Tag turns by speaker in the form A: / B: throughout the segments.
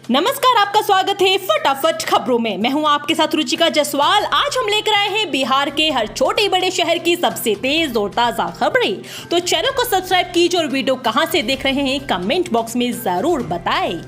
A: नमस्कार, आपका स्वागत है फटाफट खबरों में। मैं हूं आपके साथ रुचिका जायसवाल। आज हम लेकर आए हैं बिहार के हर छोटे बड़े शहर की सबसे तेज और ताजा खबरें। तो चैनल को सब्सक्राइब कीजिए और वीडियो कहां से देख रहे हैं कमेंट बॉक्स में जरूर बताएं।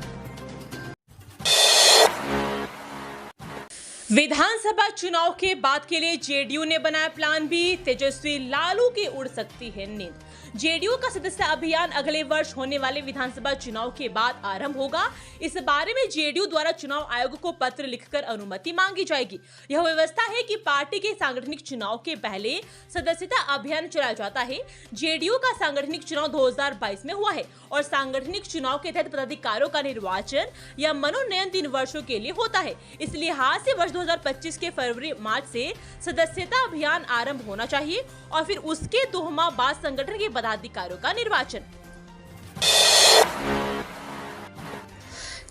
A: विधानसभा चुनाव के बाद के लिए जेडीयू ने बनाया प्लान बी। तेजस्वी लालू की उड़ सकती है नींद। जेडीयू का सदस्य अभियान अगले वर्ष होने वाले विधानसभा चुनाव के बाद आरंभ होगा। इस बारे में जेडीयू द्वारा चुनाव आयोग को पत्र लिखकर अनुमति मांगी जाएगी। यह व्यवस्था है कि पार्टी के सांगठनिक चुनाव के पहले सदस्यता अभियान चलाया जाता है। जेडीयू का सांगठनिक चुनाव 2022 में हुआ है और सांगठनिक चुनाव के तहत पदाधिकारियों का निर्वाचन या मनोनयन 3 वर्षों के लिए होता है। इस लिहाज से वर्ष 2025 के फरवरी मार्च से सदस्यता अभियान आरंभ होना चाहिए और फिर उसके 2 माह बाद संगठन के पदाधिकारियों का निर्वाचन।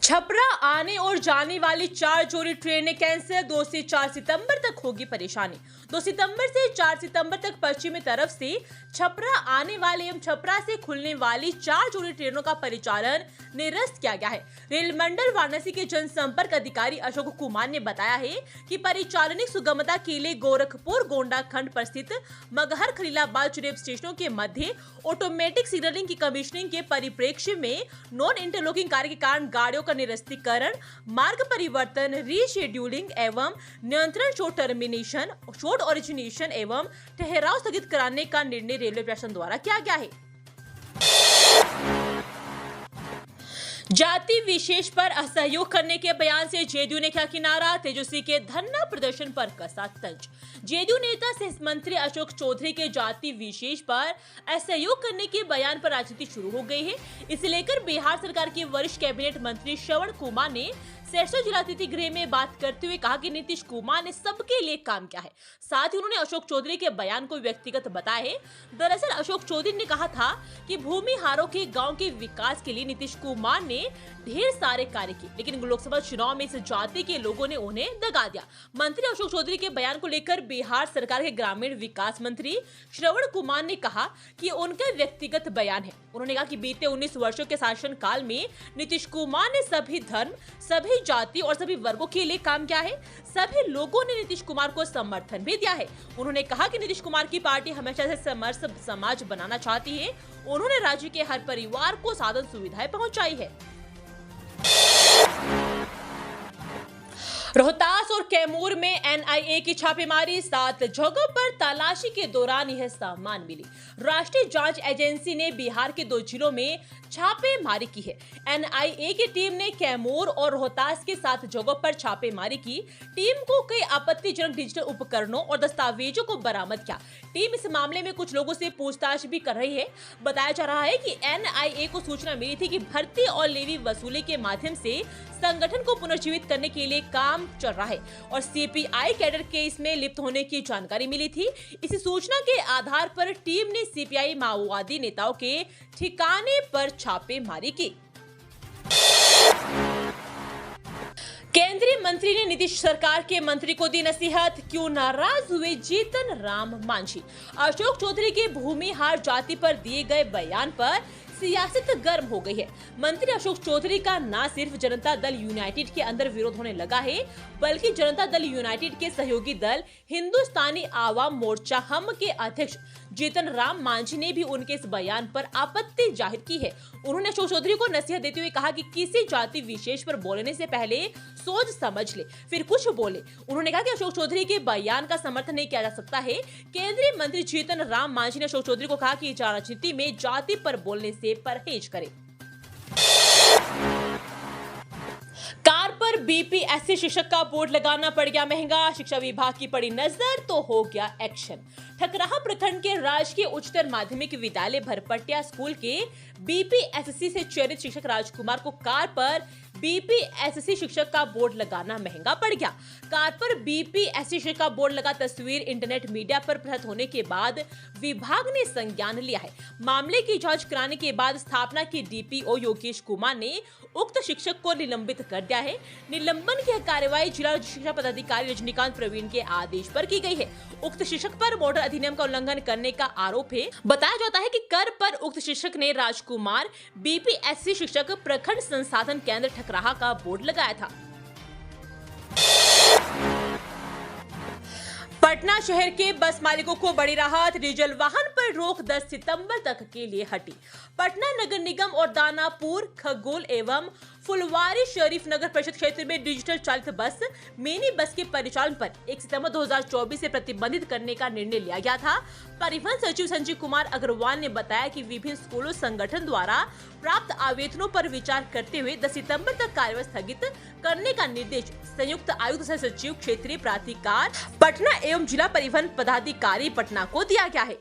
A: छपरा आने और जाने वाली 4 जोड़ी ट्रेनें कैंसिल। 2 से 4 सितंबर तक होगी परेशानी। 2 सितंबर से 4 सितंबर तक पश्चिमी तरफ से छपरा आने वाले एवं छपरा से खुलने वाली 4 जोड़ी ट्रेनों का परिचालन निरस्त किया गया है। रेल मंडल वाराणसी के जनसंपर्क अधिकारी अशोक कुमार ने बताया है कि परिचालनिक सुगमता के लिए गोरखपुर गोंडा खंड पर स्थित मगहर खलीलाबाद चुनेब स्टेशनों के मध्य ऑटोमेटिक सिग्नलिंग की कमीशनिंग के परिप्रेक्ष्य में नॉन इंटरलॉकिंग कार्य के कारण गाड़ियों का निरस्तीकरण, मार्ग परिवर्तन, रीशेड्यूलिंग एवं नियंत्रण, शोर्ट टर्मिनेशन, शोर्ट ओरिजिनेशन एवं ठहराव स्थगित कराने का निर्णय रेलवे प्रशासन द्वारा किया गया है। जाति विशेष पर असहयोग करने के बयान से जेडीयू ने किया किनारा। तेजस्वी के धरना प्रदर्शन पर कसा तंज। जेडीयू नेता सह मंत्री अशोक चौधरी के जाति विशेष पर असहयोग करने के बयान पर राजनीति शुरू हो गई है। इसे लेकर बिहार सरकार के वरिष्ठ कैबिनेट मंत्री श्रवण कुमार ने सरसों जिला अतिथि गृह में बात करते हुए कहा कि नीतीश कुमार ने सबके लिए काम किया है। साथ ही उन्होंने अशोक चौधरी के बयान को व्यक्तिगत बताया है। दरअसल अशोक चौधरी ने कहा था कि भूमिहारों के गांव के विकास के लिए नीतीश कुमार ने ढेर सारे कार्य किए, लेकिन लोकसभा चुनाव में इस जाति के लोगों ने उन्हें दगा दिया। मंत्री अशोक चौधरी के बयान को लेकर बिहार सरकार के ग्रामीण विकास मंत्री श्रवण कुमार ने कहा कि उनका व्यक्तिगत बयान है। उन्होंने कहा कि बीते 19 वर्षों के शासन काल में नीतीश कुमार ने सभी धर्म, सभी जाति और सभी वर्गों के लिए काम किया है। सभी लोगों ने नीतीश कुमार को समर्थन भी दिया है। उन्होंने कहा कि नीतीश कुमार की पार्टी हमेशा से समरस समाज बनाना चाहती है। उन्होंने राज्य के हर परिवार को साधन सुविधाएं पहुंचाई है। रोहतास और कैमूर में एनआईए की छापेमारी। 7 जगहों पर तलाशी के दौरान यह सामान मिली। राष्ट्रीय जांच एजेंसी ने बिहार के 2 जिलों में छापेमारी की है। एनआईए की टीम ने कैमूर और रोहतास के 7 जगहों पर छापेमारी की। टीम को कई आपत्तिजनक डिजिटल उपकरणों और दस्तावेजों को बरामद किया। टीम इस मामले में कुछ लोगों से पूछताछ भी कर रही है। बताया जा रहा है कि एनआईए को सूचना मिली थी कि भर्ती और लेवी वसूली के माध्यम से संगठन को पुनर्जीवित करने के लिए काम चल रहा है और सीपीआई कैडर के इसमें लिप्त होने की जानकारी मिली थी। इसी सूचना के आधार पर टीम ने सीपीआई माओवादी नेताओं के ठिकाने पर छापेमारी की। केंद्रीय मंत्री ने नीतीश सरकार के मंत्री को दी नसीहत। क्यों नाराज हुए जीतन राम मांझी। अशोक चौधरी के भूमिहार जाति पर दिए गए बयान पर सियासत गर्म हो गई है। मंत्री अशोक चौधरी का न सिर्फ जनता दल यूनाइटेड के अंदर विरोध होने लगा है, बल्कि जनता दल यूनाइटेड के सहयोगी दल हिंदुस्तानी आवाम मोर्चा हम के अध्यक्ष जीतन राम मांझी ने भी उनके इस बयान पर आपत्ति जाहिर की है। उन्होंने अशोक चौधरी को नसीहत देते हुए कहा कि किसी जाति विशेष पर बोलने से पहले सोच समझ ले, फिर कुछ बोले। उन्होंने कहा कि अशोक चौधरी के बयान का समर्थन नहीं किया जा सकता है। केंद्रीय मंत्री जीतन राम मांझी ने अशोक चौधरी को कहा कि राजनीति में जाति पर बोलने से परहेज करें। कार पर बीपीएससी शिक्षक का बोर्ड लगाना पड़ गया महंगा। शिक्षा विभाग की पड़ी नजर तो हो गया एक्शन। ठकराहा प्रखंड के राजकीय उच्चतर माध्यमिक विद्यालय भरपटिया स्कूल के बीपीएससी से चयनित शिक्षक राजकुमार को कार पर बीपीएससी शिक्षक का बोर्ड लगाना महंगा पड़ गया। कार पर बीपीएससी शिक्षक का बोर्ड लगा तस्वीर इंटरनेट मीडिया पर प्रचारित होने के बाद विभाग ने संज्ञान लिया है। मामले की जांच कराने के बाद स्थापना के डीपीओ योगेश कुमार ने उक्त शिक्षक को निलंबित कर दिया है। निलंबन की कार्यवाही जिला शिक्षा पदाधिकारी रजनीकांत प्रवीण के आदेश पर की गई है। उक्त शिक्षक पर मॉडल अधिनियम का उल्लंघन करने का आरोप है। बताया जाता है कि कर पर उक्त शिक्षक ने राजकुमार बीपीएससी शिक्षक प्रखंड संसाधन केंद्र ठकराहा का बोर्ड लगाया था। पटना शहर के बस मालिकों को बड़ी राहत, डीजल वाहन पर रोक 10 सितंबर तक के लिए हटी। पटना नगर निगम और दानापुर, खगोल एवं फुलवारी शरीफ नगर परिषद क्षेत्र में डिजिटल चालित बस, मिनी बस के परिचालन पर 1 सितंबर 2024 से प्रतिबंधित करने का निर्णय लिया गया था। परिवहन सचिव संजय कुमार अग्रवाल ने बताया कि विभिन्न स्कूलों संगठन द्वारा प्राप्त आवेदनों पर विचार करते हुए 10 सितंबर तक कार्यवाही स्थगित करने का निर्देश संयुक्त आयुक्त सह सचिव क्षेत्रीय प्राधिकार पटना एवं जिला परिवहन पदाधिकारी पटना को दिया गया है।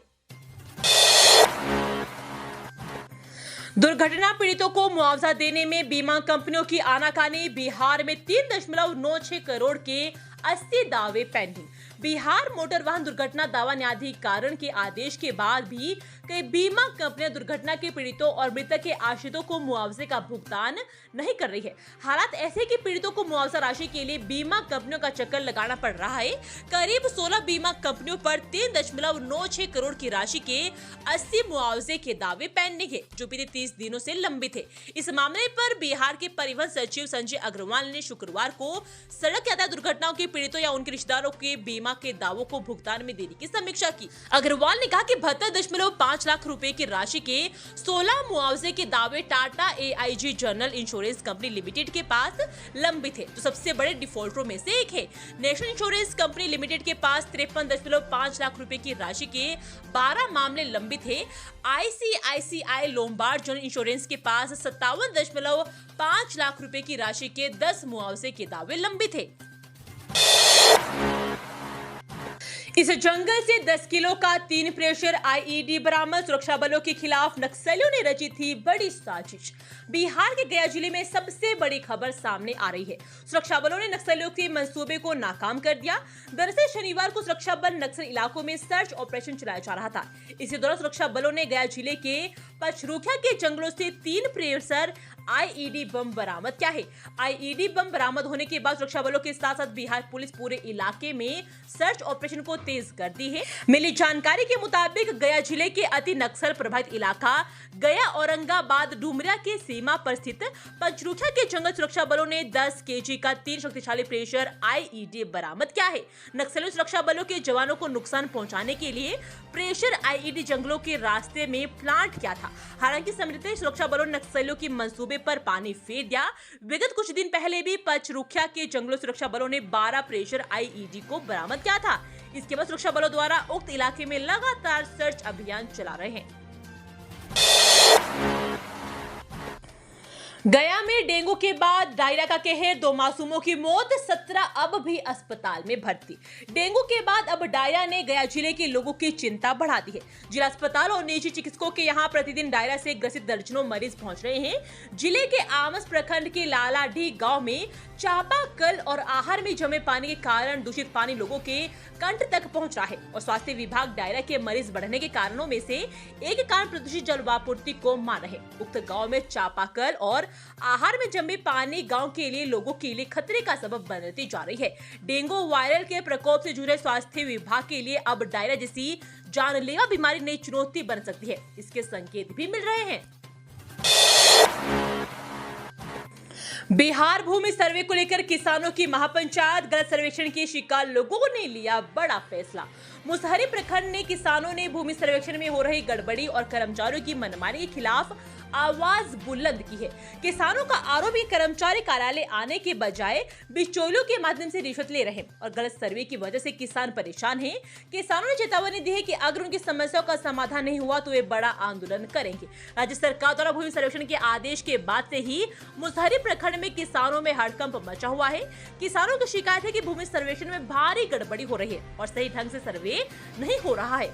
A: दुर्घटना पीड़ितों को मुआवजा देने में बीमा कंपनियों की आनाकानी, बिहार में 3.96 करोड़ के 80 दावे पेंडिंग। बिहार मोटर वाहन दुर्घटना दावा न्यायाधिकरण के आदेश के बाद भी कई बीमा कंपनियां दुर्घटना के पीड़ितों और मृतक के आश्रितों को मुआवजे का भुगतान नहीं कर रही है। हालात ऐसे कि पीड़ितों को मुआवजा राशि के लिए बीमा कंपनियों का चक्कर लगाना पड़ रहा है। करीब 16 बीमा कंपनियों पर 3.96 करोड़ की राशि के 80 मुआवजे के दावे पेंडिंग है, जो बीते 30 दिनों से लंबित है। इस मामले पर बिहार के परिवहन सचिव संजय अग्रवाल ने शुक्रवार को सड़क यातायात दुर्घटनाओं के पीड़ितों या उनके रिश्तेदारों के बीमा के दावों को भुगतान में देने की समीक्षा की। अग्रवाल ने कहा कि 72.5 लाख रुपए की राशि के 16 मुआवजे के दावे Tata AIG general insurance company limited के पास लंबित है, जो सबसे बड़े डिफॉल्टरों में से एक है। नेशनल इंश्योरेंस कंपनी लिमिटेड के पास 53.5 लाख रुपए की राशि के 12 मामले लंबित है। ICICI लोम्बार्ड जनरल इंश्योरेंस के पास 57.5 लाख रुपए की राशि के 10 मुआवजे के दावे लंबित है। इस जंगल से 10 किलो का 3 प्रेशर IED बरामद, सुरक्षा बलों के खिलाफ नक्सलियों ने रची थी बड़ी साजिश। बिहार के गया जिले में सबसे बड़ी खबर सामने आ रही है। सुरक्षा बलों ने नक्सलियों के मंसूबे को नाकाम कर दिया। दरअसल शनिवार को सुरक्षा बल नक्सल इलाकों में सर्च ऑपरेशन चलाया जा रहा था। इसी दौरान सुरक्षा बलों ने गया जिले के पचरुखिया के जंगलों से 3 प्रेशर IED बम बरामद किया है। IED बम बरामद होने के बाद सुरक्षा बलों के साथ साथ बिहार पुलिस पूरे इलाके में सर्च ऑपरेशन को तेज कर दी है। मिली जानकारी के मुताबिक गया जिले के अति नक्सल प्रभावित इलाका गया औरंगाबाद डुमरिया के सीमा पर स्थित पंचरुखिया के जंगल सुरक्षा बलों ने 10 kg का 3 शक्तिशाली प्रेशर IED बरामद किया है। नक्सलियों सुरक्षा बलों के जवानों को नुकसान पहुंचाने के लिए प्रेशर IED जंगलों के रास्ते में प्लांट किया था। हालांकि समझते सुरक्षा बलों ने नक्सलियों की मंसूबे पर पानी फेर दिया। विगत कुछ दिन पहले भी पचरुखिया के जंगलों सुरक्षा बलों ने 12 प्रेशर IED को बरामद किया था। इसके बाद सुरक्षा बलों द्वारा उक्त इलाके में लगातार सर्च अभियान चला रहे हैं। गया में डेंगू के बाद डायरिया का कहर, 2 मासूमों की मौत, 17 अब भी अस्पताल में भर्ती। डेंगू के बाद अब डायरिया ने गया जिले के लोगों की चिंता बढ़ा दी है। जिला अस्पताल और निजी चिकित्सकों के यहां प्रतिदिन डायरिया से ग्रसित दर्जनों मरीज पहुंच रहे हैं। जिले के आमस प्रखंड के लालाडीह गांव में चापाकल और आहर में जमे पानी के कारण दूषित पानी लोगों के कंठ तक पहुंच रहा है और स्वास्थ्य विभाग डायरिया के मरीज बढ़ने के कारणों में से एक कारण प्रदूषित जल आपूर्ति को मान रहे। उक्त गांव में चापाकल और आहार में जमे पानी गांव के लिए लोगों के लिए खतरे का सबब बनती जा रही है। डेंगू वायरल के प्रकोप से जुड़े स्वास्थ्य विभाग के लिए अब डायरिया जैसी जानलेवा बीमारी नई चुनौती बन सकती है, इसके संकेत भी मिल रहे हैं। बिहार भूमि सर्वे को लेकर किसानों की महापंचायत, गलत सर्वेक्षण की शिकार लोगों ने लिया बड़ा फैसला। मुसहरी प्रखंड ने किसानों ने भूमि सर्वेक्षण में हो रही गड़बड़ी और कर्मचारियों की मनमानी के खिलाफ आवाज बुलंद की है। किसानों का आरोप है कर्मचारी कार्यालय आने के बजाय बिचौलियों के माध्यम से रिश्वत ले रहे हैं और गलत सर्वे की वजह से किसान परेशान हैं। किसानों ने चेतावनी दी है कि अगर उनकी समस्याओं का समाधान नहीं हुआ तो वे बड़ा आंदोलन करेंगे। राज्य सरकार द्वारा भूमि सर्वेक्षण के आदेश के बाद से ही मुसहरी प्रखंड में किसानों में हड़कंप मचा हुआ है। किसानों की शिकायत है कि भूमि सर्वेक्षण में भारी गड़बड़ी हो रही है और सही ढंग से सर्वे नहीं हो रहा है।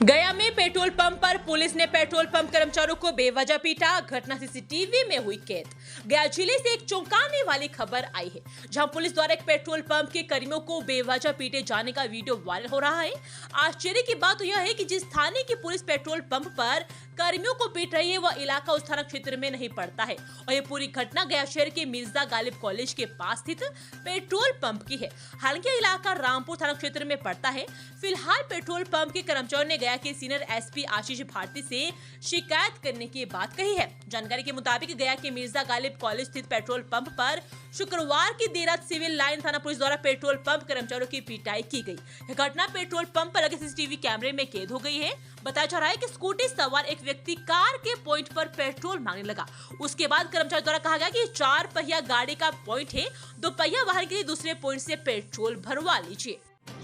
A: गया में पेट्रोल पंप पर पुलिस ने पेट्रोल पंप कर्मचारियों को बेवजह पीटा। घटना सीसीटीवी में हुई कैद। गया जिले से एक चौंकाने वाली खबर आई है, जहां पुलिस द्वारा एक पेट्रोल पंप के कर्मियों को बेवजह पीटे जाने का वीडियो वायरल हो रहा है। आश्चर्य की बात तो यह है कि जिस थाने की पुलिस पेट्रोल पंप पर कर्मियों को पीट रही है वह इलाका उस थाना क्षेत्र में नहीं पड़ता है और ये पूरी घटना गया शहर के मिर्जा गालिब कॉलेज के पास स्थित पेट्रोल पंप की है। हालांकि इलाका रामपुर थाना क्षेत्र में पड़ता है। फिलहाल पेट्रोल पंप के कर्मचारियों ने गया के सीनियर एसपी आशीष भारती से शिकायत करने की बात कही है। जानकारी के मुताबिक गया के मिर्जा गालिब कॉलेज स्थित पेट्रोल पंप पर शुक्रवार की देर रात सिविल लाइन थाना पुलिस द्वारा पेट्रोल पंप कर्मचारियों की पिटाई की गई। यह घटना पेट्रोल पंप पर लगे सीसीटीवी कैमरे में कैद हो गई है। बताया जा रहा है कि स्कूटी सवार एक व्यक्ति कार के पॉइंट पर पेट्रोल मांगने लगा। उसके बाद कर्मचारी द्वारा कहा गया कि 4 पहिया गाड़ी का पॉइंट है, 2 पहिया वाहन के लिए दूसरे पॉइंट से पेट्रोल भरवा लीजिए।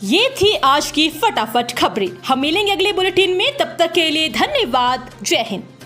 A: ये थी आज की फटाफट खबरें। हम मिलेंगे अगले बुलेटिन में, तब तक के लिए धन्यवाद। जय हिंद।